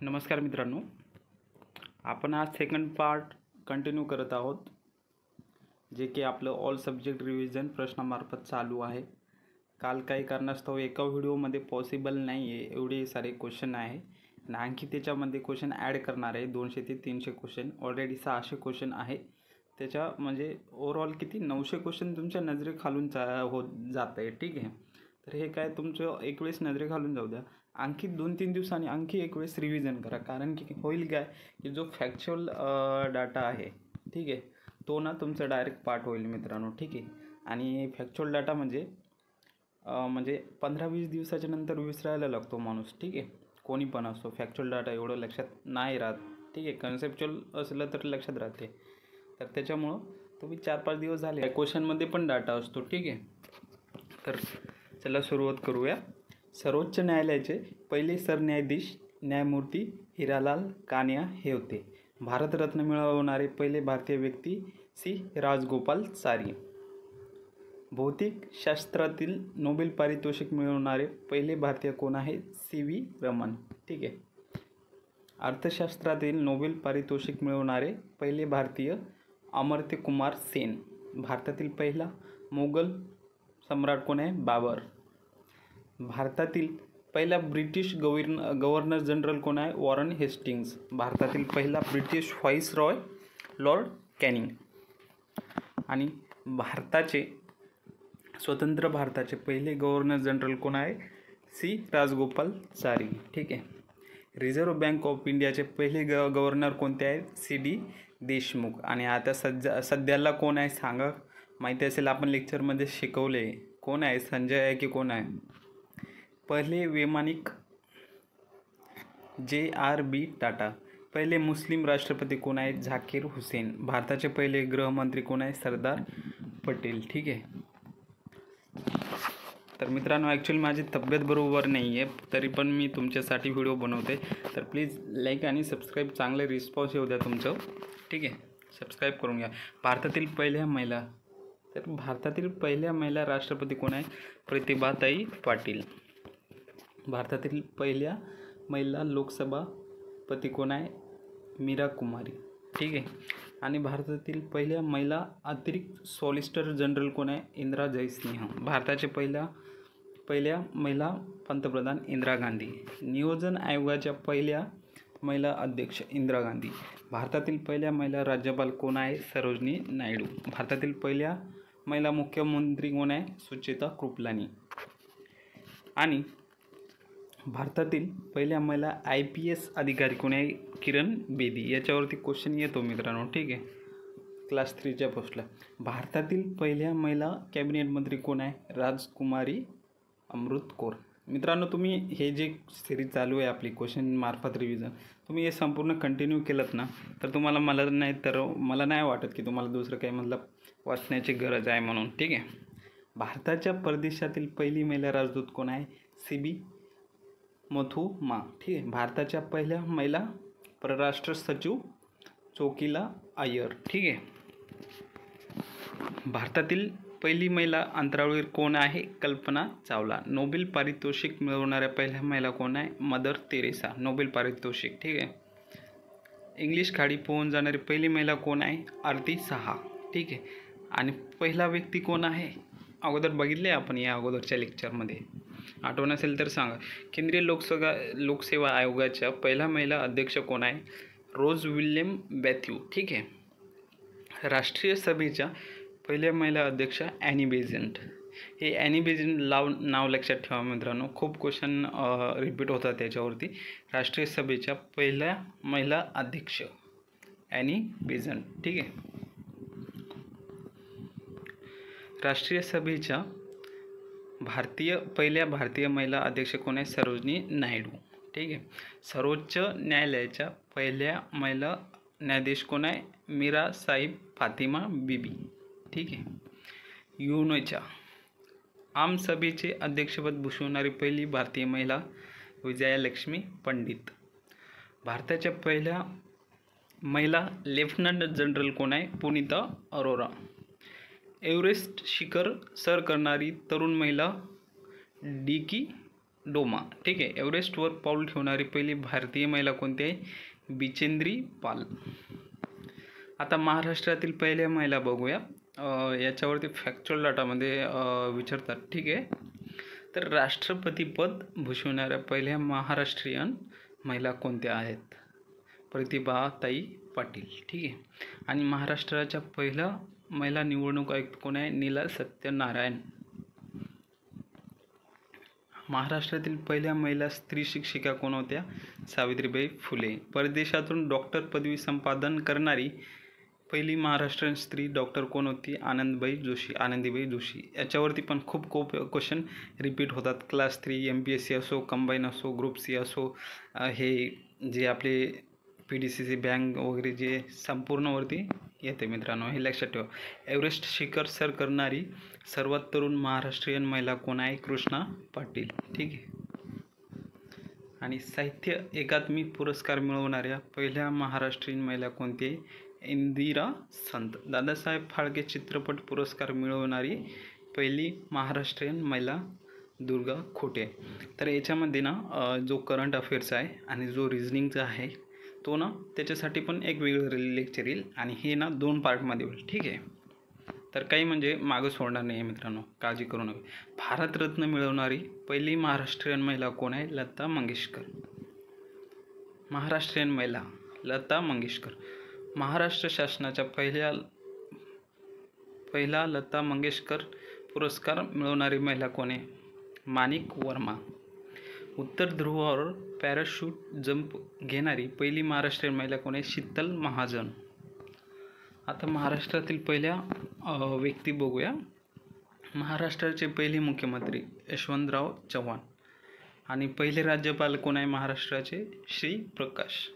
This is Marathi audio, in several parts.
नमस्कार मित्रांनो, आपण आज सेकंड पार्ट कंटिन्यू करत आहोत, जे की आपलं ऑल सब्जेक्ट रिव्हिजन प्रश्नामार्फत चालू आहे। काल काही कारणास्तव एका व्हिडिओमध्ये पॉसिबल नाही आहे, एवढे सारे क्वेश्चन आहे आणि आणखी त्याच्यामध्ये क्वेश्चन ॲड करणार आहे। 200 ते 300 क्वेश्चन, ऑलरेडी 600 क्वेश्चन आहे। त्याच्या म्हणजे ओव्हरऑल किती 900 क्वेश्चन तुमच्या नजरेखालून होत जात आहे। ठीक आहे, तर हे काय तुमचं एक वेळेस नजरेखालून जाऊ द्या, आणखी 2-3 दिवसांनी आणखी एक वेळेस रिव्हिजन करा। कारण की होईल काय की जो फॅक्च्युअल डाटा आहे, ठीक आहे, तो ना तुमचा डायरेक्ट पार्ट होईल मित्रांनो। ठीक आहे, आणि फॅक्च्युअल डाटा म्हणजे 15-20 दिवसाच्या नंतर विसरायला लागतो माणूस। ठीक आहे, कोणी पण असो, फॅक्च्युअल डाटा एवढं लक्षात नाही राहत। ठीक आहे, कन्सेप्च्युअल असलं तर लक्षात राहते। तर त्याच्यामुळं तुम्ही 4-5 दिवस झाले, क्वेश्चनमध्ये पण डाटा असतो। ठीक आहे, तर चला सुरुवात करूया। सर्वोच्च न्यायालयाचे पहिले सरन्यायाधीश न्यायमूर्ती हिरालाल कानिया हे होते। भारतरत्न मिळवणारे पहिले भारतीय व्यक्ती सी राजगोपालाचारी। भौतिक शास्त्रातील नोबेल पारितोषिक मिळवणारे पहिले भारतीय कोण आहे? सी.व्ही. रमन। ठीक आहे, अर्थशास्त्रातील नोबेल पारितोषिक मिळवणारे पहिले भारतीय अमर्त्य कुमार सेन। भारतातील पहिला मोगल सम्राट कोण आहे? बाबर। भारतातील पहिला ब्रिटिश गव्हर्नर जनरल कोण आहे? Warren Hastings. भारतातील पहिला ब्रिटिश व्हाईसरॉय लॉर्ड कॅनिंग। आणि स्वतंत्र भारताचे पहिले गव्हर्नर जनरल कोण आहे? सी राजगोपालाचारी। ठीक आहे, रिझर्व्ह बँक ऑफ इंडियाचे पहिले गव्हर्नर कोणते आहेत? सी.डी. देशमुख। आणि आता सध्याला कोण आहे सांगा? माहिती असेल, आपण लेक्चरमध्ये शिकवले। कोण आहे? संजय आहे की कोण आहे? पहिले वैमानिक जे.आर.बी. टाटा। पहिले मुस्लिम राष्ट्रपती कोण आहेत? झाकीर हुसेन। भारताचे पहिले गृहमंत्री कोण आहे? सरदार पटेल। ठीक आहे, तर मित्रांनो, ॲक्च्युअली माझी तब्येत बरोबर नाही आहे, तरी पण मी तुमच्यासाठी व्हिडिओ बनवते। तर प्लीज लाईक आणि सबस्क्राईब, चांगले रिस्पॉन्स येऊ द्या तुमचं। ठीक आहे, सबस्क्राईब करून घ्या। भारतातील पहिल्या महिला राष्ट्रपती कोण आहे? प्रतिभाताई पाटील। भारतातील पहिल्या महिला लोकसभापती कोण आहे? मीरा कुमारी। ठीक आहे, आणि भारतातील पहिल्या महिला अतिरिक्त सॉलिसिटर जनरल कोण आहे? इंदिरा जयसिंह। भारताचे पहिल्या महिला पंतप्रधान इंदिरा गांधी। नियोजन आयोगाच्या पहिल्या महिला अध्यक्ष इंदिरा गांधी। भारतातील पहिल्या महिला राज्यपाल कोण आहे? सरोजिनी नायडू। भारतातील पहिल्या महिला मुख्यमंत्री कोण आहे? सुचेता कृपलानी। आणि भारतातील पहिल्या महिला IPS अधिकारी कोण आहे? किरण बेदी। याच्यावरती क्वेश्चन येतो मित्रांनो। ठीक आहे, क्लास 3च्या पोस्टला। भारतातील पहिल्या महिला कॅबिनेट मंत्री कोण आहे? राजकुमारी अमृत कौर। मित्रांनो, तुम्ही हे जे सिरीज चालू आहे आपली क्वेश्चन मार्फत रिव्हिजन, तुम्ही हे संपूर्ण कंटिन्यू केलं ना, तर तुम्हाला मला नाही वाटत की तुम्हाला दुसरं काही वाचण्याची गरज आहे म्हणून। ठीक आहे, भारताच्या परदेशातील पहिली महिला राजदूत कोण आहे? C.B. मथुमा। ठीक आहे, भारताच्या पहिल्या महिला परराष्ट्र सचिव चोकिला अय्यर। ठीक आहे, भारतातील पहिली महिला अंतराळवीर कोण आहे? कल्पना चावला। नोबेल पारितोषिक मिळवणाऱ्या पहिल्या महिला कोण आहे? Mother Theresa. नोबेल पारितोषिक। ठीक आहे, इंग्लिश खाडी पोहून जाणारी पहिली महिला कोण आहे? आरती साहा। ठीक आहे, आणि पहिला व्यक्ती कोण आहे? अगोदर बघितले आपण या अगोदरच्या लेक्चरमध्ये, आठवण असेल तर सांगा। केंद्रीय लोकसेवा आयोगाच्या पहिल्या महिला अध्यक्ष कोण आहे? रोज विल्यम मॅथ्यू। ठीक आहे, राष्ट्रीय सभेच्या पहिल्या महिला अध्यक्ष ॲनी बेझंट। हे ॲनी बेझंट नाव लक्षात ठेवा मित्रांनो, खूप क्वेश्चन रिपीट होतात त्याच्यावरती। राष्ट्रीय सभेच्या पहिल्या महिला अध्यक्ष ॲनी बेझंट। ठीक आहे, राष्ट्रीय सभेच्या पहिल्या भारतीय महिला अध्यक्ष कोण आहे? सरोजिनी नायडू। ठीक आहे, सर्वोच्च न्यायालयाच्या पहिल्या महिला न्यायाधीश कोण आहे? मीरा साहिब फातिमा बीबी। ठीक आहे, युएनच्या आमसभेचे अध्यक्षपद भूषवणारी पहिली भारतीय महिला विजयालक्ष्मी पंडित। भारताच्या पहिल्या महिला लेफ्टनंट जनरल कोण आहे? पुनीता अरोरा। एव्हरेस्ट शिखर सर करणारी तरुण महिला डिकी डोमा. ठीक आहे. एव्हरेस्टवर पाऊल ठेवणारी पहिली भारतीय महिला कोणती आहे? बिचेंद्री पाल. आता महाराष्ट्रातील पहिल्या महिला बघूया. याच्यावरती फॅक्च्युअल डाटामध्ये विचारतात. ठीक आहे. तर राष्ट्रपतीपद भूषवणाऱ्या पहिल्या महाराष्ट्रीयन महिला कोणत्या आहेत? प्रतिभाताई पाटील. ठीक आहे. आणि महाराष्ट्राच्या पहिल्या महिला निवडणूक आयुक्त कोण आहे? नीला सत्यनारायण. महाराष्ट्रातील पहिल्या महिला स्त्री शिक्षिका कोण होत्या? सावित्रीबाई फुले. परदेशातून डॉक्टर पदवी संपादन करणारी पहिली महाराष्ट्रीयन स्त्री डॉक्टर कोण होती? आनंदीबाई जोशी. याच्यावरती पण खूप क्वेश्चन रिपीट होतात. क्लास 3 MPSC असो, कंबाईन असो, ग्रुप C असो, हे जे आपले PDCC बँक वगैरे जे संपूर्णवरती येते मित्रांनो, हे लक्षात ठेवा. एव्हरेस्ट शिखर सर करणारी सर्वात तरुण महाराष्ट्रीयन महिला कोण आहे? कृष्णा पाटील. ठीक आहे. आणि साहित्य अकादमी पुरस्कार मिळवणाऱ्या पहिल्या महाराष्ट्रीयन महिला कोणती आहे? इंदिरा संत. दादासाहेब फाळके चित्रपट पुरस्कार मिळवणारी पहिली महाराष्ट्रीयन महिला दुर्गा खोटे. तर याच्यामध्ये ना जो करंट अफेअर्स आहे आणि जो रिझनिंगचा आहे तो ना त्याच्यासाठी पण एक वेगळं लेक्चर येईल आणि हे ना 2 पार्टमध्ये होईल. ठीक आहे. तर काही म्हणजे मागं सोडणार नाही आहे मित्रांनो, काळजी करू नये. भारतरत्न मिळवणारी पहिली महाराष्ट्रीयन महिला कोण आहे? लता मंगेशकर. महाराष्ट्रीयन महिला लता मंगेशकर. महाराष्ट्र शासनाच्या पहिला लता मंगेशकर पुरस्कार मिळवणारी महिला कोण आहे? माणिक वर्मा. उत्तर ध्रुवावर पॅराशूट जंप घेणारी पहिली महाराष्ट्रीयन महिला कोण आहे? शीतल महाजन. आता महाराष्ट्रातील पहिल्या व्यक्ती बघूया. महाराष्ट्राचे पहिले मुख्यमंत्री यशवंतराव चव्हाण. आणि पहिले राज्यपाल कोण आहे महाराष्ट्राचे? श्री प्रकाश.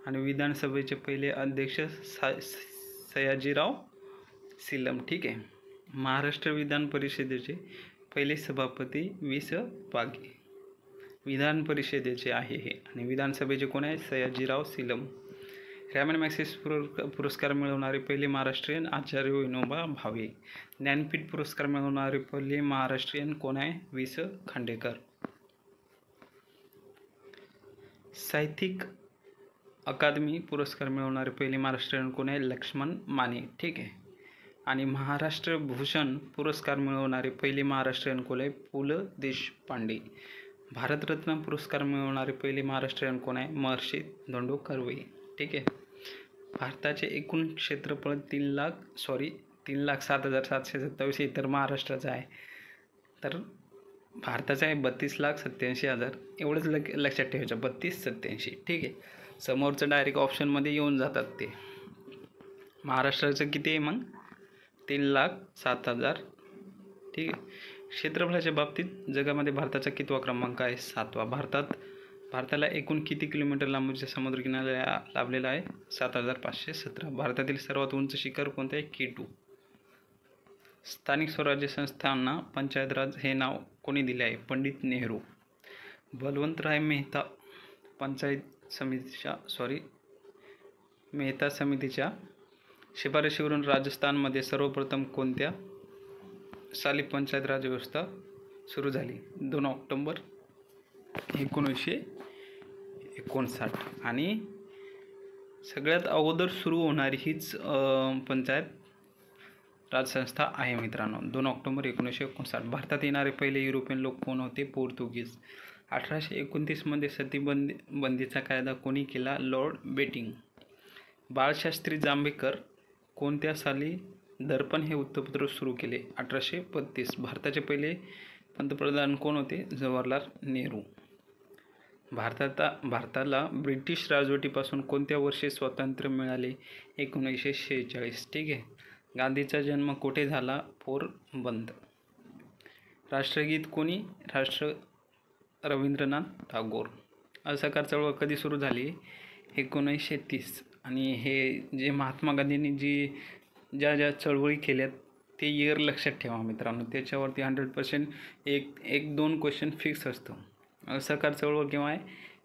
आणि विधानसभेचे पहिले अध्यक्ष सयाजीराव सिलम. ठीक आहे. महाराष्ट्र विधान परिषदेचे पहिले सभापती वि.स. पागे. विधान परिषदेचे आहे हे. आणि विधानसभेचे कोण आहे? सयाजीराव सिलम. रॅमन मॅग्सेसे पुरस्कार मिळवणारे पहिले महाराष्ट्रीयन आचार्य विनोबा भावे. ज्ञानपीठ पुरस्कार मिळवणारे पहिले महाराष्ट्रीयन कोण आहे? वि.स. खांडेकर. साहित्यिक अकादमी पुरस्कार मिळवणारे पहिले महाराष्ट्रीयन कोण आहे? लक्ष्मण माने. ठीक आहे. आणि महाराष्ट्र भूषण पुरस्कार मिळवणारे पहिले महाराष्ट्रीयन कोण आहे? पु ल देशपांडे. भारतरत्न पुरस्कार मिळवणारे पहिले महाराष्ट्रीयन कोण आहे? महर्षी धोंडो कर्वे. ठीक आहे. भारताचे एकूण क्षेत्रफळ 3,07,727 हे तर महाराष्ट्राचं आहे. तर भारताचं आहे 32,87,000. एवढंच लक्षात ठेवायचं, 32,87. ठीक आहे. समोरचं डायरेक्ट ऑप्शनमध्ये येऊन जातात ते. महाराष्ट्राचं किती आहे मग? 3,07,000. ठीक आहे. क्षेत्रफळाच्या बाबतीत जगामध्ये भारताचा कितवा क्रमांक आहे? 7वा. भारताला एकूण किती किलोमीटर लांबीचा समुद्रकिनारा लाभलेला आहे? 7,517. भारतातील सर्वात उंच शिखर कोणते आहे? K2. स्थानिक स्वराज्य संस्थांना पंचायत राज हे नाव कोणी दिले आहे? पंडित नेहरू. बलवंतराय मेहता मेहता समितीच्या शिफारशीवरून राजस्थानमध्ये सर्वप्रथम कोणत्या साली पंचायत राज व्यवस्था सुरू झाली? 2 ऑक्टोबर 1959. आणि सगळ्यात अगोदर सुरू होणारी हीच पंचायत राजसंस्था आहे मित्रांनो. 2 ऑक्टोबर 1959. भारतात येणारे पहिले युरोपियन लोक कोण होते? पोर्तुगीज. 1829 सतीबंदीचा कायदा कोणी केला? Lord betting. बाळशास्त्री जांभेकर कोणत्या साली दर्पण हे वृत्तपत्र सुरू केले? 1832. भारताचे पहिले पंतप्रधान कोण होते? जवाहरलाल नेहरू. भारताला ब्रिटिश राजवटीपासून कोणत्या वर्षी स्वातंत्र्य मिळाले? 1946. ठीक आहे. गांधीचा जन्म कुठे झाला? पोरबंदर. राष्ट्रगीत कोणी? रवींद्रनाथ टागोर. असहकार चळवळ कधी सुरू झाली? 1930. आणि हे जे महात्मा गांधींनी ज्या चळवळी केल्यात ते इयर लक्षात ठेवा मित्रांनो. त्याच्यावरती 100% एक 2 क्वेश्चन फिक्स असतो. असहकार चळवळ केव्हा आहे?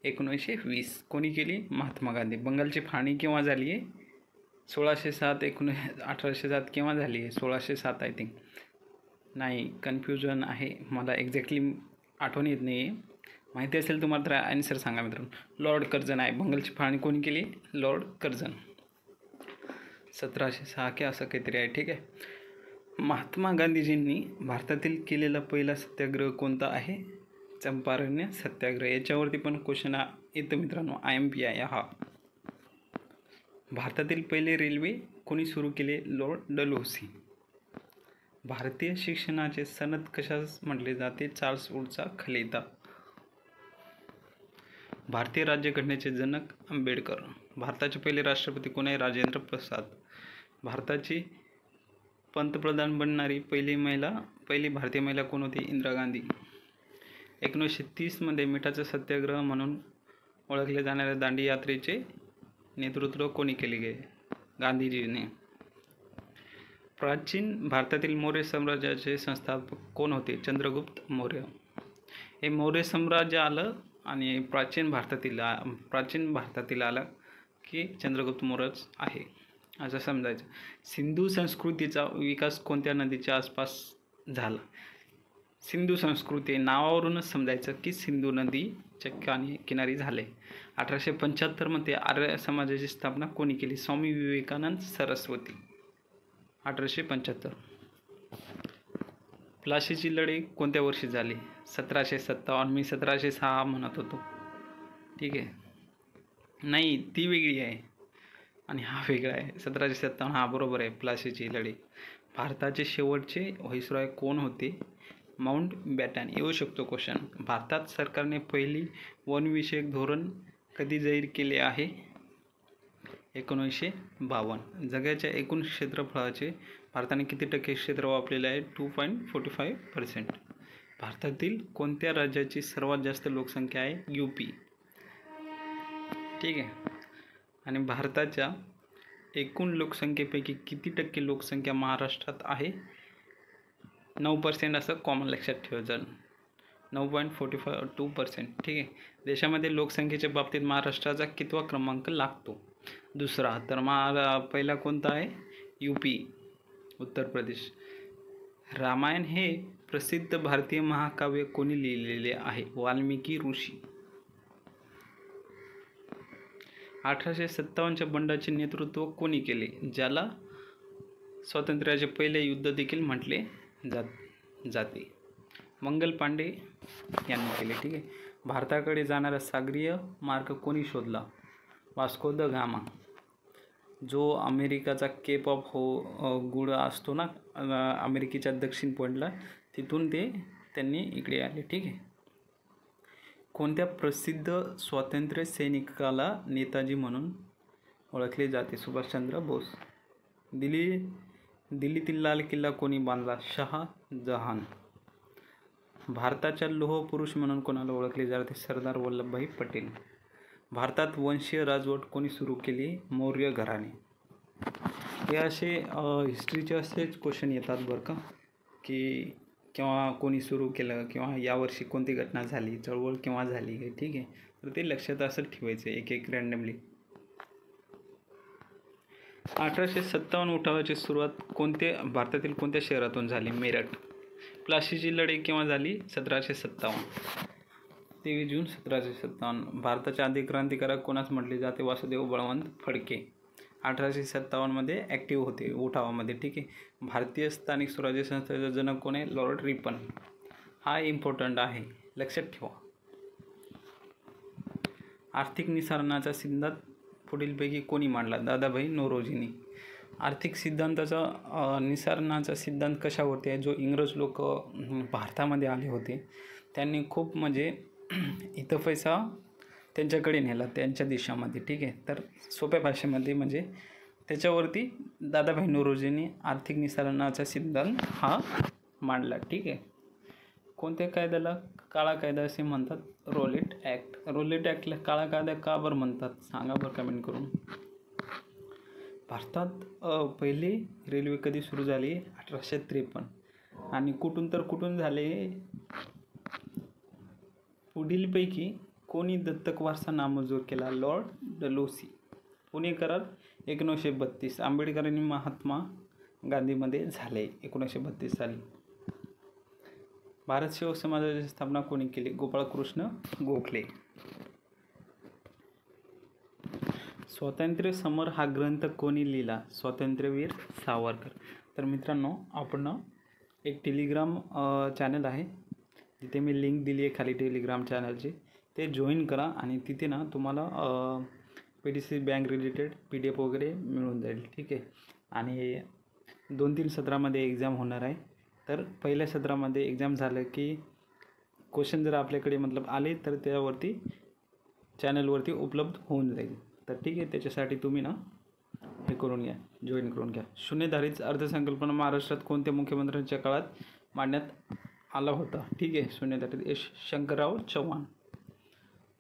1920. कोणी केली? महात्मा गांधी. बंगालची फाळणी केव्हा झाली आहे? 1607. 1807 केव्हा झाली आहे? 1607 आय थिंक. नाही, कन्फ्युजन आहे मला एक्झॅक्टली आठवण येत नाही. माहिती असेल तुम्हाला तर आन्सर सांगा मित्रांनो. लॉर्ड कर्झन आहे. बंगालची फाळणी कोणी केली? Lord Curzon. 1706 की असं काहीतरी आहे. ठीक आहे. महात्मा गांधीजींनी भारतातील केलेला पहिला सत्याग्रह कोणता आहे? चंपारण्य सत्याग्रह. याच्यावरती पण क्वेश्चन येतं मित्रांनो. IMP आहे हा. भारतातील पहिले रेल्वे कोणी सुरू केले? Lord Dalhousie. भारतीय शिक्षणाचे सनद कशास म्हटले जाते? चार्ल्स वुडचा खलिता. भारतीय राज्यघटनेचे जनक आंबेडकर. भारताचे पहिले राष्ट्रपती कोण आहे? राजेंद्र प्रसाद. भारताची पंतप्रधान बनणारी पहिली भारतीय महिला कोण होती? इंदिरा गांधी. 1930 मध्ये मिठाचा सत्याग्रह म्हणून ओळखले जाणाऱ्या दांडी यात्रेचे नेतृत्व कोणी केले गेले? गांधीजीने. प्राचीन भारतातील मौर्य साम्राज्याचे संस्थापक कोण होते? चंद्रगुप्त मौर्य. हे मौर्य साम्राज्य आलं आणि प्राचीन भारतातील आलं की चंद्रगुप्त मौर्यच आहे असं समजायचं. सिंधू संस्कृतीचा विकास कोणत्या नदीच्या आसपास झाला? सिंधू संस्कृती नावावरूनच समजायचं की सिंधू नदीच्या किनारी झाले. 1875 मध्ये आर्य समाजाची स्थापना कोणी केली? स्वामी विवेकानंद सरस्वती. 1875. प्लासीची लढाई कोणत्या वर्षी झाली? 1757. मी 1706 म्हणत होतो. ठीक आहे. नाही, ती वेगळी आहे आणि हा वेगळा आहे. 1757 हा बरोबर आहे. प्लासीची लढाई. भारताचे शेवटचे व्हाईसरॉय कोण होते? Mountbatten. येऊ शकतो क्वेश्चन. भारतात सरकारने पहिली वनविषयक धोरण कधी जाहीर केले आहे? 1952. जगाच्या एकूण क्षेत्रफळाचे भारताने किती टक्के क्षेत्र व्यापलेले आहे? 2.45%. भारतातील कोणत्या राज्याची सर्वात जास्त लोकसंख्या आहे? UP. ठीक आहे. आणि भारताच्या एकूण लोकसंख्येपैकी किती टक्के लोकसंख्या महाराष्ट्रात आहे? 9% असं कॉमन लक्षात ठेवायचं. 9.42%. ठीक आहे. देशामध्ये लोकसंख्येच्या बाबतीत महाराष्ट्राचा कितवा क्रमांक लागतो? दुसरा. तर पहिला कोणता आहे? UP, उत्तर प्रदेश. रामायण हे प्रसिद्ध भारतीय महाकाव्य कोणी लिहिलेले आहे? वाल्मिकी ऋषी. 1857च्या बंडाचे नेतृत्व कोणी केले? ज्याला स्वातंत्र्याचे पहिले युद्ध देखील म्हटले जाते. मंगल पांडे यांनी केले. ठीक आहे. भारताकडे जाणारा सागरीय मार्ग कोणी शोधला? Vasco the gamma. जो अमेरिकाचा केप ऑफ गुड असतो ना, अमेरिकेच्या दक्षिण पॉईंटला, तिथून त्यांनी इकडे आले. ठीक आहे. कोणत्या प्रसिद्ध स्वातंत्र्य सैनिकाला नेताजी म्हणून ओळखले जाते? सुभाषचंद्र बोस. दिल्लीतील लाल किल्ला कोणी बांधला? शहाजहान. भारताच्या लोह पुरुष म्हणून कोणाला ओळखले जाते? सरदार वल्लभभाई पटेल. भारतात वंशीय राजवट कोणी सुरू केली? मौर्य घराणे. हे असे हिस्ट्रीचे असेच क्वेश्चन येतात बरं का, की केव्हा कोणी सुरू केलं किंवा यावर्षी कोणती घटना झाली, चळवळ केव्हा झाली. ठीक आहे. तर ते लक्षात असं ठेवायचं एक रँडमली. 1857 उठावाची सुरुवात भारतातील कोणत्या शहरातून झाली? मेरठ. प्लासीची लढाई केव्हा झाली? 1757. 23 जून 1757. भारताचे आद्य क्रांतिकारक कोणास म्हटले जाते? वासुदेव बळवंत फडके. 1857 मध्ये ॲक्टिव्ह होते उठावामध्ये. ठीक आहे. भारतीय स्थानिक स्वराज्य संस्थेचा जनक कोण आहे? Lord Ripon. हा इम्पॉर्टंट आहे, लक्षात ठेवा. आर्थिक निसारणाचा सिद्धांत पुढीलपैकी कोणी मांडला? दादाभाई नौरोजींनी. आर्थिक सिद्धांताचा निसारणाचा सिद्धांत कशावरती आहे? जो इंग्रज लोक भारतामध्ये आले होते त्यांनी खूप म्हणजे इथं पैसा त्यांच्याकडे नेला त्यांच्या देशामध्ये. ठीक आहे. तर सोप्या भाषेमध्ये म्हणजे त्याच्यावरती दादाभाई नौरोजींनी आर्थिक निसारणाचा सिद्धांत हा मांडला. ठीक आहे. कोणत्या कायद्याला काळा कायदा असे म्हणतात? Roulette act. रोलेट ॲक्टला काळा कायदा का बरं म्हणतात? सांगा बरं कमेंट करून. भारतात पहिली रेल्वे कधी सुरू झाली? 1853. आणि कुठून तर कुठून झाले? पुढीलपैकी कोणी दत्तक वारसा नामंजूर केला? Lord Dalhousie. पुणे करार 1932. आंबेडकरांनी महात्मा गांधीमध्ये झाले 1932 साली. भारत सेवक समाजाची स्थापना कोणी केली? गोपाळकृष्ण गोखले. स्वातंत्र्य समर हा ग्रंथ कोणी लिहिला? स्वातंत्र्यवीर सावरकर. तर मित्रांनो, आपण एक टेलिग्राम चॅनल आहे, तिथे मी लिंक दिली आहे खाली टेलिग्राम चॅनलची, ते जॉईन करा आणि तिथे ना तुम्हाला PDC बँक रिलेटेड PDF वगैरे मिळून जाईल. ठीक आहे. आणि 2-3 सत्रामध्ये एक्झाम होणार आहे. तर पहिल्या सत्रामध्ये एक्झाम झालं की क्वेश्चन जर आपल्याकडे आले तर त्यावरती चॅनलवरती उपलब्ध होऊन जाईल. तर ठीक आहे, त्याच्यासाठी तुम्ही ना हे करून घ्या, जॉईन करून घ्या. शून्यधारित अर्थसंकल्पना महाराष्ट्रात कोणत्या मुख्यमंत्र्यांच्या काळात मांडण्यात आला होता? ठीक आहे, शून्यधारित शंकरराव चव्हाण.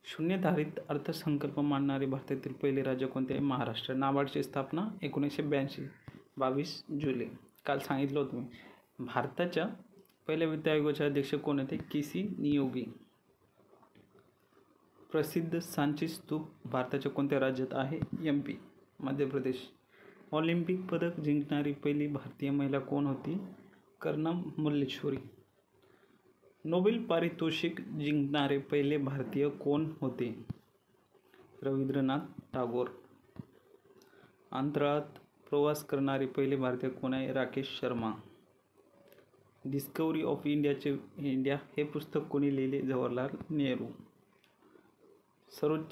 शून्यधारित अर्थसंकल्प मांडणारे भारतातील पहिले राज्य कोणते आहे? महाराष्ट्र. नाबार्डची स्थापना 1982, 22 जुलै. काल सांगितलं होतं मी. भारताच्या पहिल्या वित्त आयोगाचे अध्यक्ष कोण होते? KC नियोगी. प्रसिद्ध सांची स्तूप भारताच्या कोणत्या राज्यात आहे? MP, मध्य प्रदेश. ऑलिम्पिक पदक जिंकणारी पहिली भारतीय महिला कोण होती? कर्णम मल्लेश्वरी. नोबेल पारितोषिक जिंकणारे पहिले भारतीय कोण होते? रवींद्रनाथ टागोर. अंतराळात प्रवास करणारे पहिले भारतीय कोण आहे? Rakesh Sharma. Discovery of India हे पुस्तक कोणी लिहिले? जवाहरलाल नेहरू.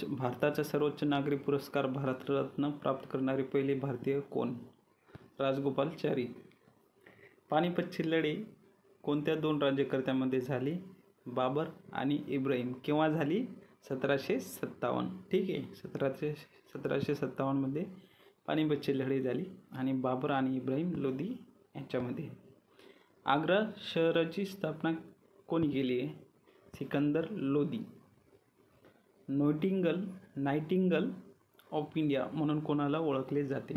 भारताचा सर्वोच्च नागरी पुरस्कार भारतरत्न प्राप्त करणारे पहिले भारतीय कोण? राजगोपालाचारी. पानिपतची लढाई कोणत्या 2 राज्यकर्त्यांमध्ये झाली? बाबर आणि इब्राहिम. केव्हा झाली? 1757. ठीक आहे, 1757 मध्ये पानिपतची लढाई झाली आणि बाबर आणि इब्राहिम लोदी यांच्यामध्ये. आग्रा शहराची स्थापना कोणी केली आहे? सिकंदर लोदी. नायटिंगल ऑफ इंडिया म्हणून कोणाला ओळखले जाते?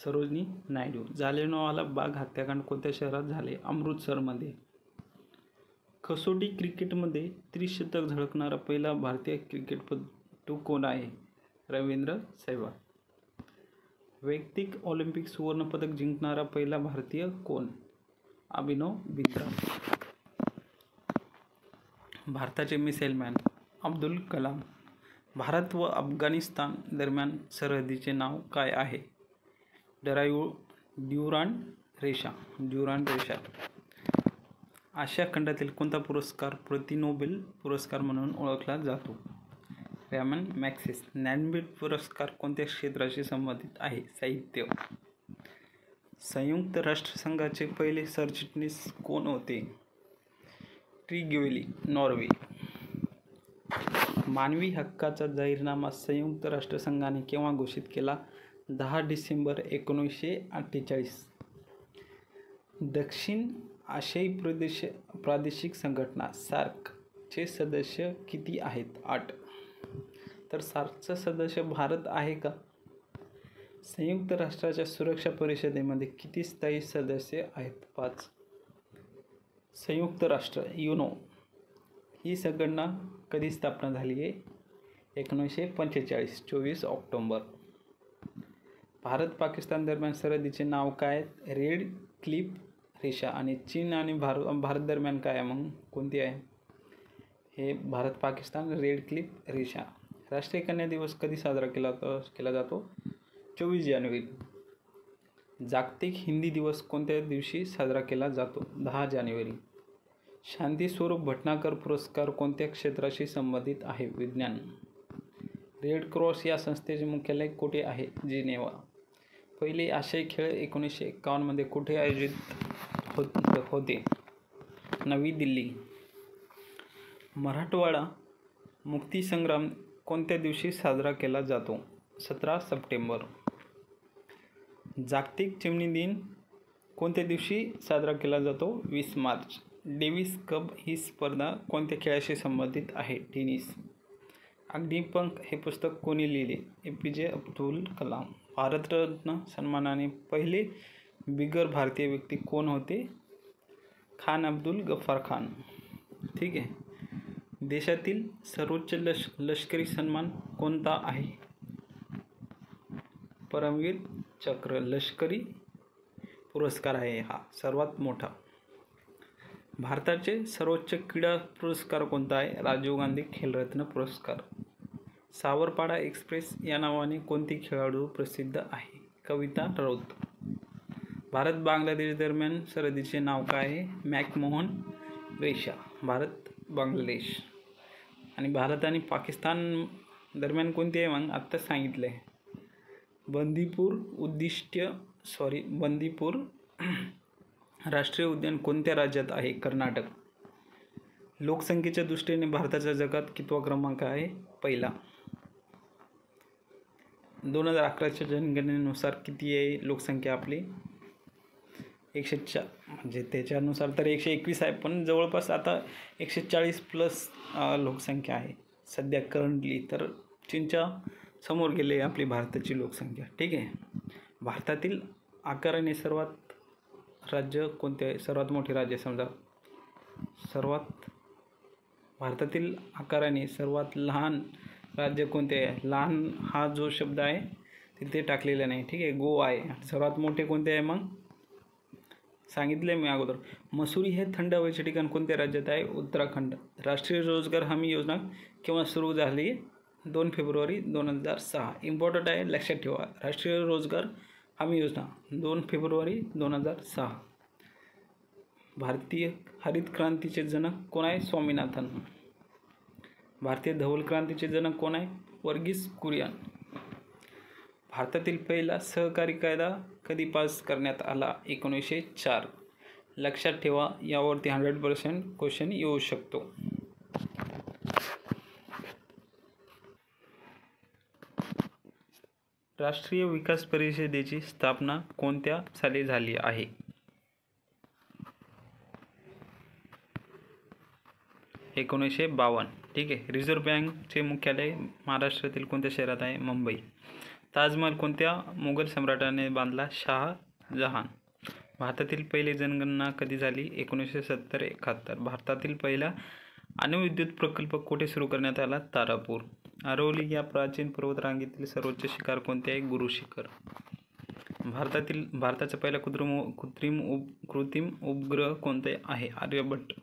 सरोजिनी नायडू. जालियनवाला बाग हत्याकांड कोणत्या शहरात झाले? अमृतसरमध्ये. कसोटी क्रिकेटमध्ये त्रिशतक झळकणारा पहिला भारतीय क्रिकेटपटू कोण आहे? रवींद्र सहवाग. वैयक्तिक ऑलिम्पिक सुवर्णपदक जिंकणारा पहिला भारतीय कोण? अभिनव बिंद्रा. भारताचे मिसाईल मॅन? अब्दुल कलाम. भारत व अफगाणिस्तान दरम्यान सरहद्दीचे नाव काय आहे? ड्युरांड रेषा. आशिया खंडातील कोणता पुरस्कार नोबेल पुरस्कार म्हणून ओळखला जातो? रॅमन मॅग्सेस. ज्ञानपीठ पुरस्कार कोणत्या क्षेत्राशी संबंधित आहे? साहित्य. संयुक्त राष्ट्रसंघाचे पहिले सरचिटणीस कोण होते? ट्रिग्वेली, नॉर्वे. मानवी हक्काचा जाहीरनामा संयुक्त राष्ट्रसंघाने केव्हा घोषित केला? 10 डिसेंबर 1948. दक्षिण आशियाई प्रादेशिक संघटना सार्कचे सदस्य किती आहेत? 8. तर सार्कचा सदस्य भारत आहे का? संयुक्त राष्ट्राच्या सुरक्षा परिषदेमध्ये किती स्थायी सदस्य आहेत? 5. संयुक्त राष्ट्र युनो ही संघटना कधी स्थापना झाली आहे? 1945, 24 ऑक्टोबर. भारत पाकिस्तान दरम्यान सरहद्दीचे नाव काय? रेड क्लिफ रेषा. आणि चीन आणि भारत दरम्यान काय मग कोणती आहे? हे भारत पाकिस्तान रेड क्लिफ रेषा. राष्ट्रीय कन्या दिवस कधी साजरा केला जातो? 24 जानेवारी. जागतिक हिंदी दिवस कोणत्या दिवशी साजरा केला जातो? 10 जानेवारी. शांती स्वरूप भटनागर पुरस्कार कोणत्या क्षेत्राशी संबंधित आहे? विज्ञान. रेड क्रॉस या संस्थेचे मुख्यालय कुठे आहे? जिनेवा. पहिले आशियाई खेळ 1951 मध्ये कुठे आयोजित होते? नवी दिल्ली. मराठवाडा मुक्तीसंग्राम कोणत्या दिवशी साजरा केला जातो? 17 सप्टेंबर. जागतिक चिमणी दिन कोणत्या दिवशी साजरा केला जातो? 20 मार्च. डेव्हिस कप ही स्पर्धा कोणत्या खेळाशी संबंधित आहे? टेनिस. अग्निपंख हे पुस्तक कोणी लिहिले? APJ अब्दुल कलाम. भारतरत्न सन्मानाने पहिले बिगर भारतीय व्यक्ती कोण होते? खान अब्दुल गफ्फार खान. ठीक आहे. देशातील सर्वोच्च लष्करी सन्मान कोणता आहे? परमवीर चक्र लष्करी पुरस्कार आहे हा सर्वात मोठा. भारताचे सर्वोच्च क्रीडा पुरस्कार कोणता आहे? राजीव गांधी खेलरत्न पुरस्कार. सावरपाडा एक्सप्रेस या नावाने कोणती खेळाडू प्रसिद्ध आहे? कविता राऊत. भारत बांगलादेश दरम्यान सरहद्दीचे नाव काय आहे? मॅकमोहन रेषा. भारत बांगलादेश. आणि भारत आणि पाकिस्तान दरम्यान कोणती आहे मग? आत्ता सांगितलं आहे. बंदीपूर राष्ट्रीय उद्यान कोणत्या राज्यात आहे? कर्नाटक. लोकसंख्येच्या दृष्टीने भारताच्या जगात कितवा क्रमांक आहे? पहिला. 2011च्या जनगणनेनुसार किती आहे लोकसंख्या आपली? 104, म्हणजे त्याच्यानुसार तर 121 आहे, पण जवळपास आता 140 प्लस लोकसंख्या आहे सध्या करंटली. तर चीनच्या समोर गेले आपली भारताची लोकसंख्या. ठीक आहे. भारतातील आकाराने सर्वात राज्य कोणते आहे? सर्वात मोठे राज्य समजा. भारतातील आकाराने सर्वात लहान राज्य कोणते आहे? लहान हा जो शब्द आहे तिथे टाकलेला नाही. ठीक आहे. गोवा आहे. सर्वात मोठे कोणते आहे मग? सांगितले मी अगोदर. मसुरी हे थंड हवेचे ठिकाण कोणत्या राज्यात आहे? उत्तराखंड. राष्ट्रीय रोजगार हमी योजना केव्हा सुरू झाली? 2 फेब्रुवारी 2006. इम्पॉर्टंट आहे, लक्षात ठेवा. राष्ट्रीय रोजगार हमी योजना 2 फेब्रुवारी 2006. भारतीय हरित क्रांतीचे जनक कोण आहे? स्वामीनाथन. भारतीय धवल क्रांतीचे जनक कोण आहे? वर्गीस कुरियन. भारतातील पहिला सहकारी कायदा कधी पास करण्यात आला? 1904. लक्षात ठेवा, यावरती 100% क्वेश्चन येऊ शकतो. राष्ट्रीय विकास परिषदेची स्थापना कोणत्या साली झाली आहे? 1952. ठीक आहे. रिझर्व्ह बँकचे मुख्यालय महाराष्ट्रातील कोणत्या शहरात आहे? मुंबई. ताजमहल कोणत्या मुघल सम्राटाने बांधला? शहाजहान. भारतातील पहिली जनगणना कधी झाली? 1970-71. भारतातील पहिला अणुविद्युत प्रकल्प कुठे सुरू करण्यात आला? तारापूर. अरवली या प्राचीन पर्वतरांगेतील सर्वोच्च शिखर कोणते आहे? गुरु शिखर. भारताचा पहिला कृत्रिम उपग्रह कोणते आहे? आर्यभट्ट.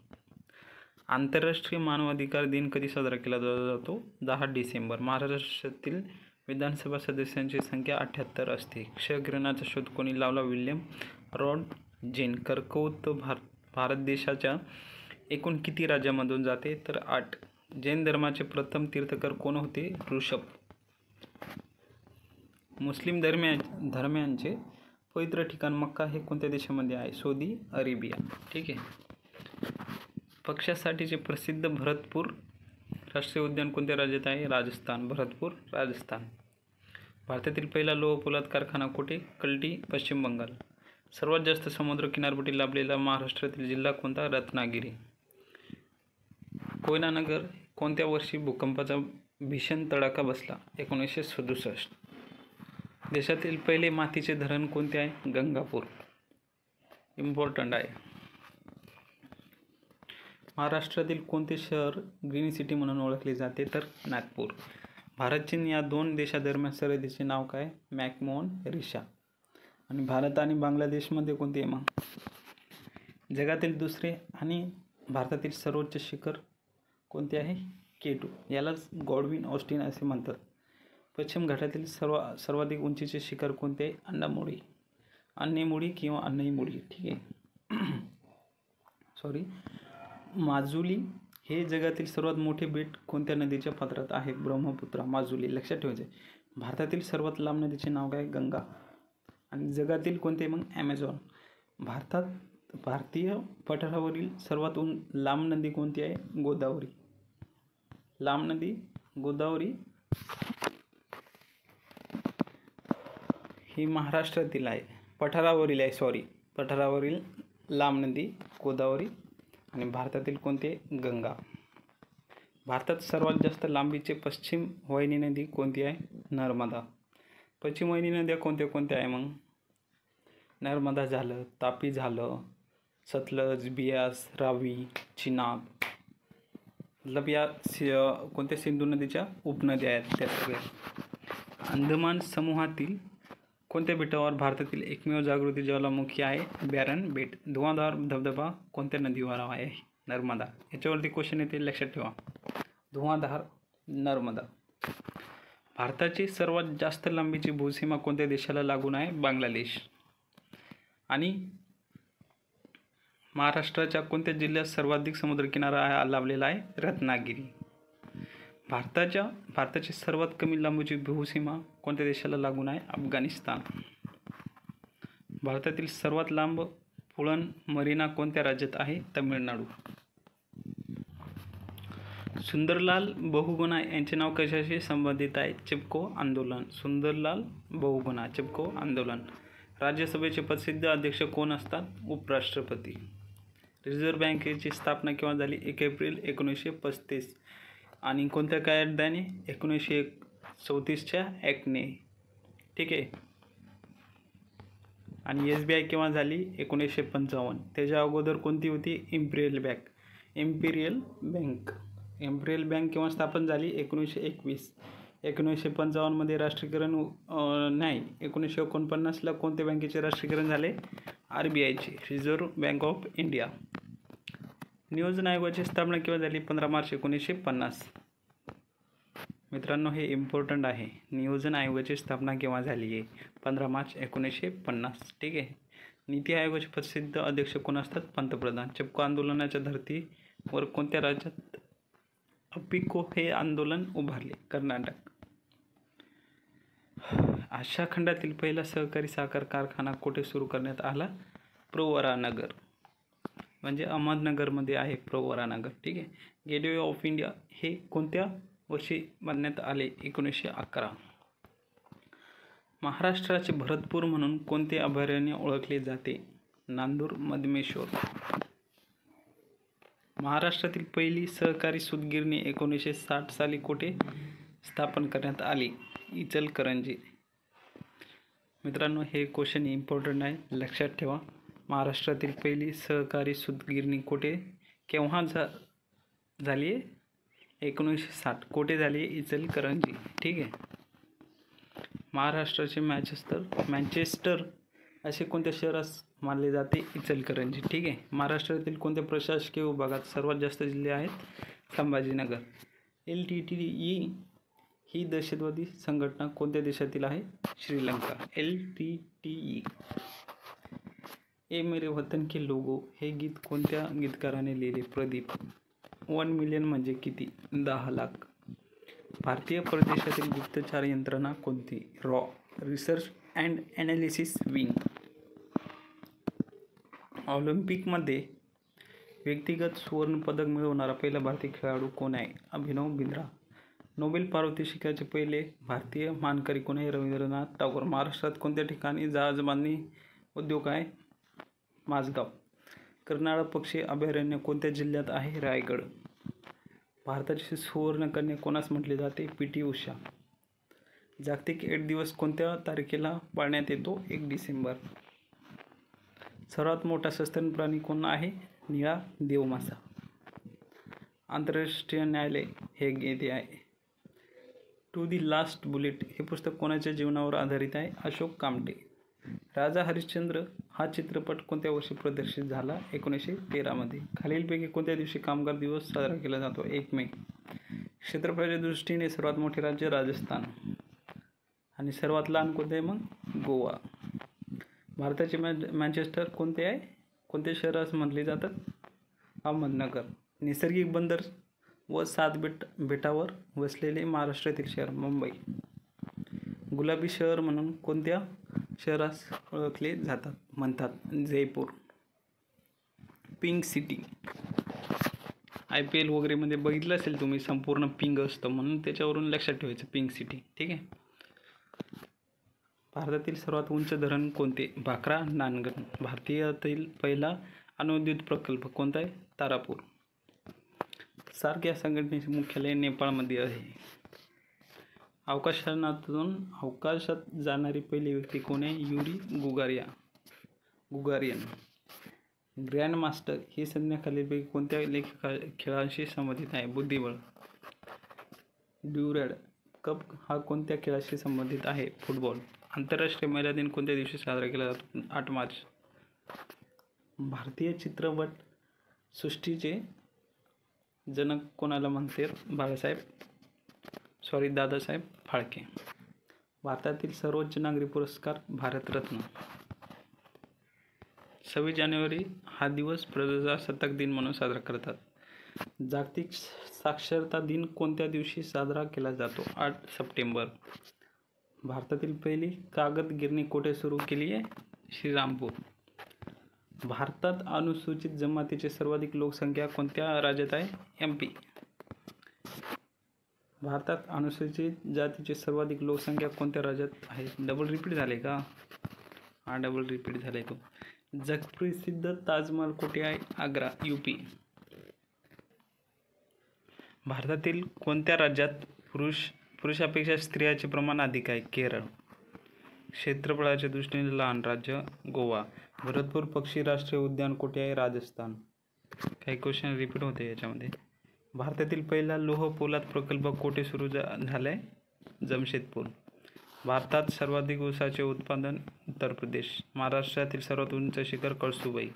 आंतरराष्ट्रीय मानवाधिकार दिन कधी साजरा केला जातो? 10 डिसेंबर. महाराष्ट्रातील विधानसभा सदस्यांची संख्या 78 असते. क्षकिरणाचा शोध कोणी लावला? विल्यम रॉडजेन. कर्कवृत्त भारत देशाच्या एकूण किती राज्यामधून जाते? तर 8. जैन धर्माचे प्रथम तीर्थकर कोण होते? ऋषभ. मुस्लिम धर्मियांचे पवित्र ठिकाण मक्का हे कोणत्या देशामध्ये आहे? Saudi Arabia. ठीक आहे. पक्ष्यासाठीचे प्रसिद्ध भरतपूर राष्ट्रीय उद्यान कोणत्या राज्यात आहे? राजस्थान. भरतपूर, राजस्थान. भारतातील पहिला लोह पोलाद कारखाना कुठे? कल्टी, पश्चिम बंगाल. सर्वात जास्त समुद्र किनारपट्टी लाभलेला महाराष्ट्रातील जिल्हा कोणता? रत्नागिरी. कोयनानगर कोणत्या वर्षी भूकंपाचा भीषण तडाखा बसला? 1967. देशातील पहिले मातीचे धरण कोणते आहे? गंगापूर. इम्पॉर्टंट आहे. महाराष्ट्रातील कोणते शहर ग्रीन सिटी म्हणून ओळखले जाते? तर नागपूर. भारत चीन या 2 देशादरम्यान सरहद्दीचे नाव काय? मॅकमोहन रेषा. आणि भारत आणि बांगलादेशमध्ये कोणते आहे मग? जगातील दुसरे आणि भारतातील सर्वोच्च शिखर कोणते आहे? K2. यालाच गॉडविन ऑस्टिन असे म्हणतात. पश्चिम घाटातील सर्वाधिक उंचीचे शिखर कोणते आहे? अन्नेमुडी किंवा अन्नईमुडी. ठीक आहे. माजुली हे जगातील सर्वात मोठे बेट कोणत्या नदीच्या पात्रात आहे? ब्रह्मपुत्रा. माजुली. लक्षात ठेवायचे. भारतातील सर्वात लांब नदीचे नाव काय? गंगा. आणि जगातील कोणते मग? ॲमेझॉन. भारतीय पठारावरील सर्वात लांब नदी कोणती आहे? गोदावरी. लांब नदी गोदावरी ही महाराष्ट्रातील आहे. पठारावरील लांब नदी गोदावरी. आणि भारतातील कोणते? गंगा. भारतात सर्वात जास्त लांबीचे पश्चिम वाहिनी नदी कोणती आहे? नर्मदा. पश्चिम वाहिनी नद्या कोणत्या आहे मग? नर्मदा झालं, तापी झालं, सतलज, बियास, रावी, चिनाब. मतलब या कोणत्या सिंधू नदीच्या उपनद्या आहेत त्या सगळ्या. अंदमान समूहातील कोणत्या बेटावर भारतातील एकमेव जागृती ज्वालामुखी आहे? बॅरन बेट. धुवाधार धबधबा कोणत्या नदीवर आहे? नर्मदा. याच्यावरती क्वेश्चन येते, लक्षात ठेवा. धुवाधार, नर्मदा. भारताची सर्वात जास्त लांबीची भूसीमा कोणत्या देशाला लागून आहे? बांगलादेश. आणि महाराष्ट्राच्या कोणत्या जिल्ह्यात सर्वाधिक समुद्रकिनारा लाभलेला आहे? रत्नागिरी. भारताची सर्वात कमी लांबीची भूसीमा कोणत्या देशाला लागून आहे? अफगाणिस्तान. भारतातील सर्वात लांब पुळण मरीना कोणत्या राज्यात आहे? तामिळनाडू. सुंदरलाल बहुगुणा यांचे नाव कशाशी संबंधित आहे? चिपको आंदोलन. सुंदरलाल बहुगुणा, चिपको आंदोलन. राज्यसभेचे प्रसिद्ध अध्यक्ष कोण असतात? उपराष्ट्रपती. रिझर्व्ह बँकेची स्थापना केव्हा झाली? 1 एप्रिल 1935. आणि कोणत्या कायद्याने? 1934च्या ॲक्टने. ठीक आहे. आणि SBI केव्हा झाली? 1955. त्याच्या अगोदर कोणती होती? Imperial bank. इम्पिरियल बँक केव्हा स्थापन झाली? 1921. 1955मध्ये राष्ट्रीयकरण नाही, 1949ला कोणत्या बँकेचे राष्ट्रीयकरण झाले? RBIचे, रिझर्व्ह बँक ऑफ इंडिया. नियोजन आयोगाची स्थापना केव्हा झाली? 15 मार्च 1950. मित्रांनो, हे इम्पॉर्टंट आहे. नियोजन आयोगाची स्थापना केव्हा झाली आहे? 15 मार्च 1950. ठीक आहे. नीती आयोगाचे प्रसिद्ध अध्यक्ष कोण असतात? पंतप्रधान. चिपको आंदोलनाच्या धर्तीवर कोणत्या राज्यात अपिको हे आंदोलन उभारले? कर्नाटक. आशिया खंडातील पहिला सहकारी साखर कारखाना कुठे सुरू करण्यात आला? प्रवरानगर. म्हणजे अहमदनगरमध्ये आहे प्रवरानगर. ठीक आहे. गेटवे ऑफ इंडिया हे कोणत्या वर्षी बांधण्यात आले? 1911. महाराष्ट्राचे भरतपूर म्हणून कोणते अभयारण्य ओळखले जाते? नांदूर मधमेश्वर. महाराष्ट्रातील पहिली सहकारी सूतगिरणी 1960 साली कुठे स्थापन करण्यात आली? इचलकरंजी. मित्रांनो, हे क्वेश्चन इम्पॉर्टंट आहे, लक्षात ठेवा. महाराष्ट्रातील पहिली सहकारी सूतगिरणी कुठे केव्हा झाली आहे? 1960. कुठे झाली आहे? इचलकरंजी. ठीक आहे. महाराष्ट्राचे मँचेस्टर असे कोणत्या शहरास मानले जाते? इचलकरंजी. ठीक आहे. महाराष्ट्रातील कोणत्या प्रशासकीय विभागात सर्वात जास्त जिल्हे आहेत? संभाजीनगर. LTTE ही दहशतवादी संघटना कोणत्या देशातील आहे? श्रीलंका. LTTE. ए मेरे वतन के लोगो हे गीत कोणत्या गीतकाराने लिहिले? प्रदीप. 1 मिलियन म्हणजे किती? 10 लाख. भारतीय परदेशातील गुप्तचर यंत्रणा कोणती? Raw. Research and analysis wing. ऑलिम्पिकमध्ये व्यक्तिगत सुवर्णपदक मिळवणारा पहिला भारतीय खेळाडू कोण आहे? अभिनव बिंद्रा. नोबेल पारितोषिकाचे पहिले भारतीय मानकरी कोण आहे? रवींद्रनाथ टागोर. महाराष्ट्रात कोणत्या ठिकाणी जहाज बांधणी उद्योग आहे? माझगाव. कर्नाळ पक्षी अभयारण्य कोणत्या जिल्ह्यात आहे? रायगड. भारताची सुवर्णकन्या कोणास म्हटले जाते? PT उषा. जागतिक एड्स दिवस कोणत्या तारखेला पाळण्यात येतो? 1 डिसेंबर. सर्वात मोठा सस्तन प्राणी कोण आहे? निळा देवमासा. आंतरराष्ट्रीय न्यायालय हेग येथे आहे. टू दी लास्ट बुलेट हे पुस्तक कोणाच्या जीवनावर आधारित आहे? अशोक कामटे. राजा हरिश्चंद्र हा चित्रपट कोणत्या वर्षी प्रदर्शित झाला? 1913 मध्ये. खालीलपैकी कोणत्या दिवशी कामगार दिवस साजरा केला जातो? 1 मे. क्षेत्रफळाच्या दृष्टीने सर्वात मोठे राज्य राजस्थान. आणि सर्वात लहान कोणते आहे मग? गोवा. भारताचे मँचेस्टर कोणते आहे? कोणते शहरास म्हटले जातात? अहमदनगर. नैसर्गिक बंदर व 7 बेटावर वसलेले महाराष्ट्रातील शहर? मुंबई. गुलाबी शहर म्हणून कोणत्या शहरास ओळखले म्हणतात? जयपूर. Pink city. IPL वगैरेमध्ये बघितलं असेल तुम्ही, संपूर्ण पिंक असतं म्हणून त्याच्यावरून लक्षात ठेवायचं पिंक सिटी. ठीक आहे. भारतातील सर्वात उंच धरण कोणते? भाकरा नानगन. भारतातील पहिला अणुविद्युत प्रकल्प कोणता आहे? तारापूर. सार्क या संघटनेचे मुख्यालय नेपाळमध्ये आहे. अवकाशात जाणारी पहिली व्यक्ती कोण आहे? युरी गुगारियन. ग्रँड मास्टर ही संज्ञा खालीलपैकी कोणत्या खेळाशी संबंधित आहे? बुद्धिबळ. ड्युरॅड कप हा कोणत्या खेळाशी संबंधित आहे? फुटबॉल. आंतरराष्ट्रीय महिला दिन कोणत्या दिवशी साजरा केला जातो? 8 मार्च. भारतीय चित्रपट सृष्टीचे जनक कोणाला म्हणतात? दादासाहेब फाळके. भारतातील सर्वोच्च नागरी पुरस्कार भारतरत्न. 26 जानेवारी हा दिवस प्रजासत्ताक दिन म्हणून साजरा करतात. जागतिक साक्षरता दिन कोणत्या दिवशी साजरा केला जातो? 8 सप्टेंबर. भारतातील पहिली कागद गिरणी कोठे सुरू केली आहे? श्रीरामपूर. भारतात अनुसूचित जमातीची सर्वाधिक लोकसंख्या कोणत्या राज्यात आहे? MP. भारतात अनुसूचित जातीची सर्वाधिक लोकसंख्या कोणत्या राज्यात आहे? डबल रिपीट झाले का? हा डबल रिपीट झालाय तो. जगप्रसिद्ध ताजमहल कुठे आहे? आग्रा, UP. भारतातील कोणत्या राज्यात पुरुषापेक्षा स्त्रियांचे प्रमाण अधिक आहे? केरळ. क्षेत्रफळाच्या दृष्टीने लहान राज्य? गोवा. भरतपूर पक्षी राष्ट्रीय उद्यान कुठे आहे? राजस्थान. काही क्वेश्चन रिपीट होते याच्यामध्ये. भारतातील पहिला लोह पोलाद प्रकल्प कुठे सुरू झालाय? जमशेदपूर. भारतात सर्वाधिक ऊसाचे उत्पादन? उत्तर प्रदेश. महाराष्ट्रातील सर्वात उंच शिखर? कळसुबाई.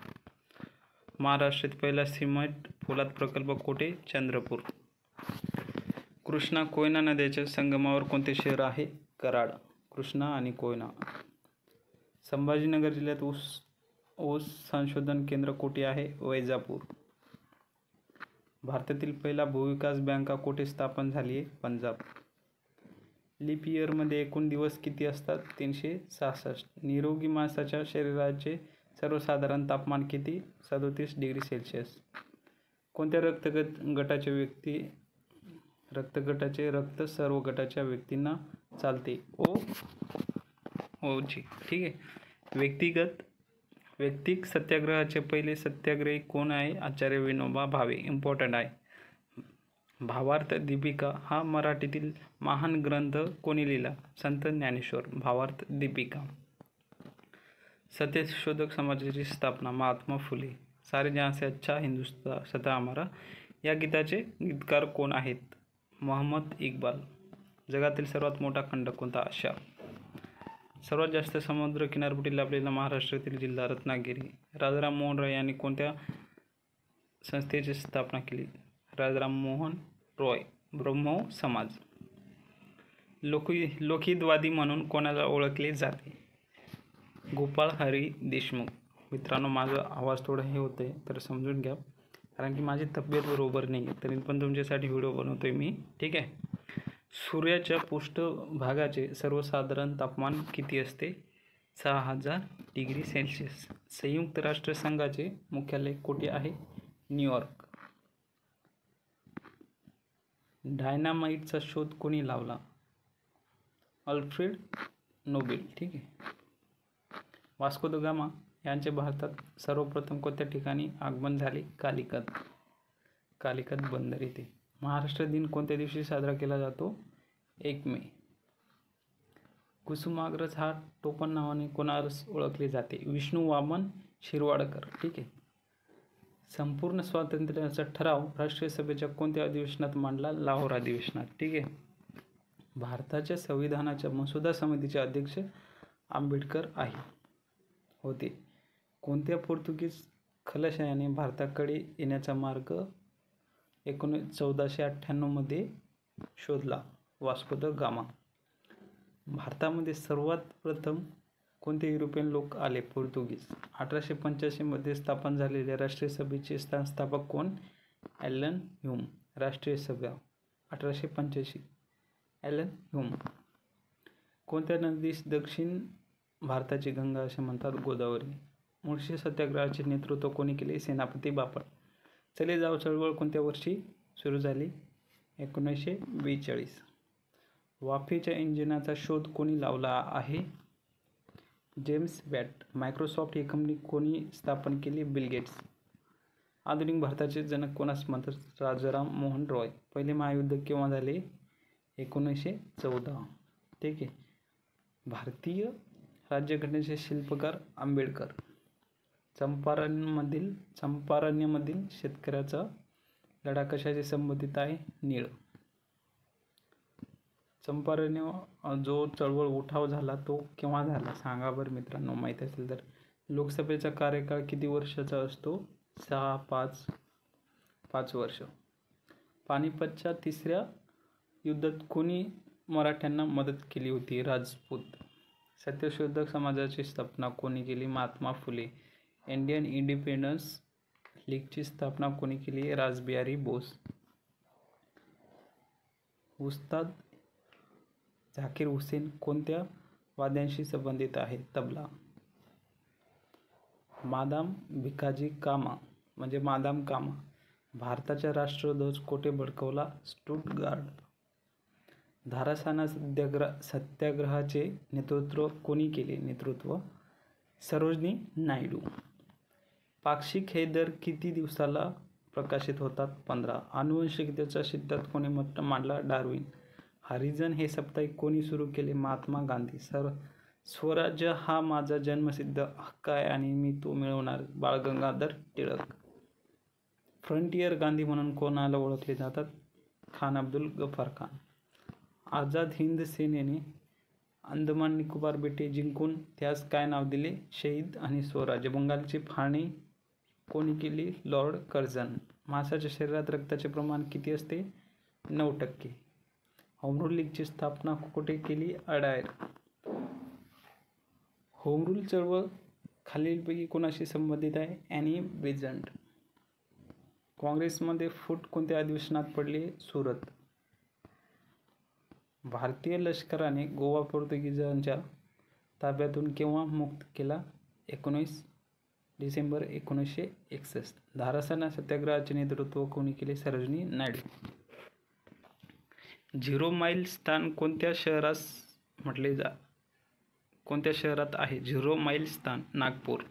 महाराष्ट्रात पहिला सिमेंट पोलाद प्रकल्प कुठे? चंद्रपूर. कृष्णा कोयना नद्याच्या संगमावर कोणते शहर आहे? कराड. कृष्णा आणि कोयना. संभाजीनगर जिल्ह्यात ऊस संशोधन केंद्र कुठे आहे? वैजापूर. भारतातील पहिला भूविकास बँका कुठे स्थापन झाली आहे? पंजाब. लीप इयरमध्ये एकूण दिवस किती असतात? 366. निरोगी माणसाच्या शरीराचे सर्वसाधारण तापमान किती? 37 डिग्री सेल्सिअस. कोणत्या रक्तगटाचे रक्त सर्व गटाच्या व्यक्तींना चालते? O ची. ठीक आहे. वैयक्तिक सत्याग्रहाचे पहिले सत्याग्रही कोण आहे? आचार्य विनोबा भावे. इम्पॉर्टंट आहे. भावार्थ दीपिका हा मराठीतील महान ग्रंथ कोणी लिहिला? संत ज्ञानेश्वर. भावार्थ दीपिका. सत्यशोधक समाजाची स्थापना? महात्मा फुले. सारे जहां से अच्छा हिंदुस्तान हमारा या गीताचे गीतकार कोण आहेत? मोहम्मद इक्बाल. जगातील सर्वात मोठा खंड कोणता? आशिया. सर्वात जास्त समुद्र किनारपट्टी लाभलेला महाराष्ट्रातील जिल्हा? रत्नागिरी. राजाराम मोहन रॉय यांनी कोणत्या संस्थेची स्थापना केली? राजाराम मोहन रॉय ब्रह्मो समाज. लोकहितवादी म्हणून कोणाला ओळखले जाते? गोपाळ हरी देशमुख. मित्रांनो, माझा आवाज थोडा हे होते तर समजून घ्या, कारण की माझी तब्येत बरोबर नाही आहे, तरी पण तुमच्यासाठी व्हिडिओ बनवतोय मी. ठीक आहे. सूर्याच्या पृष्ठभागाचे सर्वसाधारण तापमान किती असते? 6000 डिग्री सेल्सिअस. संयुक्त राष्ट्रसंघाचे मुख्यालय कुठे आहे? न्यूयॉर्क. डायनामाइटचा शोध कोणी लावला? Alfred Nobel. ठीक आहे. वास्को द गामा यांचे भारतात सर्वप्रथम कोणत्या ठिकाणी आगमन झाले? कालिकत बंदर येथे. महाराष्ट्र दिन कोणत्या दिवशी साजरा केला जातो? 1 मे. कुसुमाग्रज हा टोपण नावाने कोणास ओळखले जाते? विष्णू वामन शिरवाडकर. ठीक आहे. संपूर्ण स्वातंत्र्याचा ठराव राष्ट्रीय सभेच्या कोणत्या अधिवेशनात मांडला? लाहोर अधिवेशनात. ठीक आहे. भारताच्या संविधानाच्या मसुदा समितीचे अध्यक्ष आंबेडकर होते. कोणत्या पोर्तुगीज खलाशायाने भारताकडे येण्याचा मार्ग 1498 मध्ये शोधला? Vasco the gamma. भारतामध्ये सर्वात प्रथम कोणते युरोपियन लोक आले? पोर्तुगीज. 1885 मध्ये स्थापन झालेल्या राष्ट्रीय सभेचे संस्थापक कोण? Allan Hume. राष्ट्रीय सभा 1885. Allan Hume. कोणत्या नदीस दक्षिण भारताची गंगा असे म्हणतात? गोदावरी. मुळशी सत्याग्रहाचे नेतृत्व कोणी केले? सेनापती बापट. चले जाव चळवळ कोणत्या वर्षी सुरू झाली? 1942. वाफेच्या इंजिनाचा शोध कोणी लावला आहे? James Watt. मायक्रोसॉफ्ट ही कंपनी कोणी स्थापन केली? Bill Gates. आधुनिक भारताचे जनक कोणास म्हणतात? राजाराम मोहन रॉय. पहिले महायुद्ध केव्हा झाले? 1914. ठीक आहे. भारतीय राज्यघटनेचे शिल्पकार आंबेडकर. चंपारण्यमधील शेतकऱ्याचा लढा कशाशी संबंधित आहे? नीळ. चंपारण्य जो चळवळ उठाव झाला तो केव्हा झाला सांगा बरं मित्रांनो, माहीत असेल तर. लोकसभेचा कार्यकाळ किती वर्षाचा असतो? 6, 5 वर्ष. पानिपतच्या तिसऱ्या युद्धात कोणी मराठ्यांना मदत केली होती? राजपूत. सत्यशोधक समाजाची स्थापना कोणी केली? महात्मा फुले. इंडियन इंडिपेंडन्स लीगची स्थापना कोणी केली? रासबिहारी बोस. उस्ताद झाकीर हुसेन कोणत्या वाद्यांशी संबंधित आहे? तबला. मादाम भिकाजी कामा म्हणजे मादाम कामा. भारताचा राष्ट्रध्वज कोठे फडकवला? स्टुटगार्ट. धारासाना सत्याग्रहाचे नेतृत्व कोणी केले? सरोजिनी नायडू. पाक्षिक हे दर किती दिवसाला प्रकाशित होतात? 15. आनुवंशिकतेचा सिद्धांत कोणी मांडला? डार्विन. हरिजन हे साप्ताहिक कोणी सुरू केले? महात्मा गांधी. स्वराज्य हा माझा जन्मसिद्ध हक्क आहे आणि मी तो मिळवणार. बाळ गंगाधर टिळक. फ्रंटियर गांधी म्हणून कोणाला ओळखले जातात? खान अब्दुल गफार खान. आझाद हिंद सेनेने अंदमान निकोबार बेटे जिंकून त्यास काय नाव दिले? शहीद आणि स्वराज्य. बंगालची फाळणी कोणी केली? Lord Curzon. माणसाच्या शरीरात रक्ताचे प्रमाण किती असते? 9%. होम रूल लीगची स्थापना कुठे केली? अडायर. होम रूल चळवळ खालीलपैकी कोणाशी संबंधित आहे? Annie Besant. काँग्रेसमध्ये फूट कोणत्या अधिवेशनात पडली? सुरत. भारतीय लष्कराने गोवा पोर्तुगीजांच्या ताब्यातून केव्हा मुक्त केला? 19 डिसेंबर 1961. धारासाना सत्याग्रहाचे नेतृत्व कोणी केले? सरोजिनी नायडू. झिरो माईल स्थान कोणत्या शहरात आहे? झिरो माईल स्थान नागपूर.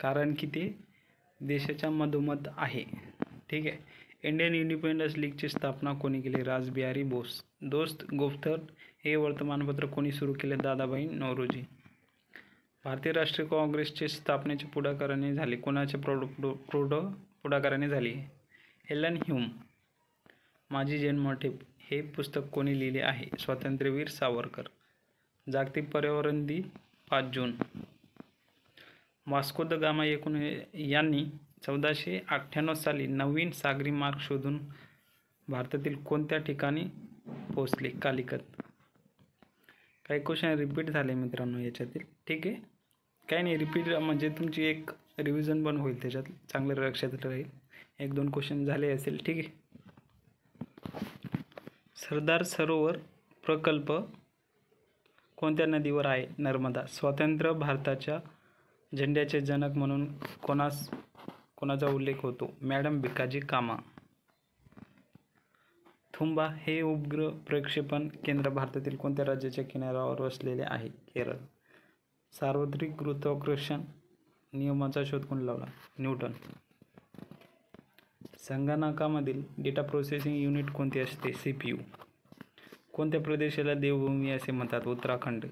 कारण की ते देशाच्या मधोमध आहे. ठीक आहे. इंडियन इंडिपेंडन्स लीगची स्थापना कोणी केली? रासबिहारी बोस. दोस्त गोफ्तर हे वर्तमानपत्र कोणी सुरू केले? दादाभाई नौरोजी. भारतीय राष्ट्रीय काँग्रेसचे स्थापनेचे पुढाकाराने झाले? कोणाच्या पुढाकाराने झाली? Allan Hume. माझी जन्मठेप हे पुस्तक कोणी लिहिले आहे? स्वातंत्र्यवीर सावरकर. जागतिक पर्यावरण दिन 5 जून. वास्को द गामा यांनी 1498 साली नवीन सागरी मार्ग शोधून भारतातील कोणत्या ठिकाणी पोहोचले? कालिकत. काही क्वेश्चन रिपीट झाले मित्रांनो याच्यातील. ठीक आहे. काही नाही, रिपीट म्हणजे तुमची एक रिव्हिजन पण होईल, त्याच्यात चांगलं लक्षात राहील. 1-2 क्वेश्चन झाले असेल. ठीक आहे. सरदार सरोवर प्रकल्प कोणत्या नदीवर आहे? नर्मदा. स्वतंत्र भारताच्या झेंड्याचे जनक म्हणून कोणाचा उल्लेख होतो? मॅडम भिकाजी कामा. थुंबा हे उपग्रह प्रक्षेपण केंद्र भारतातील कोणत्या राज्याच्या किनाऱ्यावर वसलेले आहे? केरळ. सार्वत्रिक गुरुत्वाकर्षण नियमाचा शोध कोणी लावला? न्यूटन. संगणकामधील डेटा प्रोसेसिंग युनिट कोणती असते? CPU. कोणत्या प्रदेशाला देवभूमी असे म्हणतात? उत्तराखंड.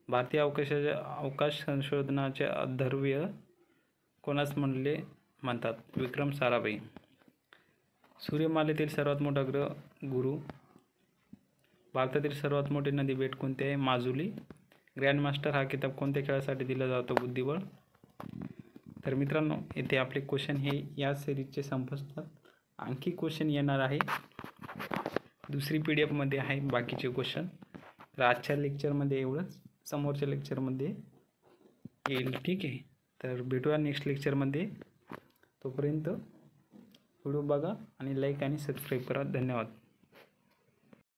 भारतीय अवकाश संशोधनाचे अध्वर्य कोणास म्हणतात? विक्रम साराभाई. सूर्यमालेतील सर्वात मोठा ग्रह गुरु. भारतातील सर्वात मोठे नदी बेट कोणते आहे? माजुली. ग्रँडमास्टर हा किताब कोणत्या खेळासाठी दिला जातो? बुद्धिबळ. तर मित्रांनो, येथे आपले क्वेश्चन हे या सिरीजचे संपतात. आणखी क्वेश्चन येणार आहे, दुसरी PDF मध्ये आहे बाकीचे क्वेश्चन. तर आजच्या लेक्चरमध्ये एवढंच, समोरच्या लेक्चरमध्ये येईल. ठीक आहे. तर भेटूया नेक्स्ट लेक्चरमध्ये. तोपर्यंत व्हिडिओ बघा आणि लाईक आणि सबस्क्राईब करा. धन्यवाद.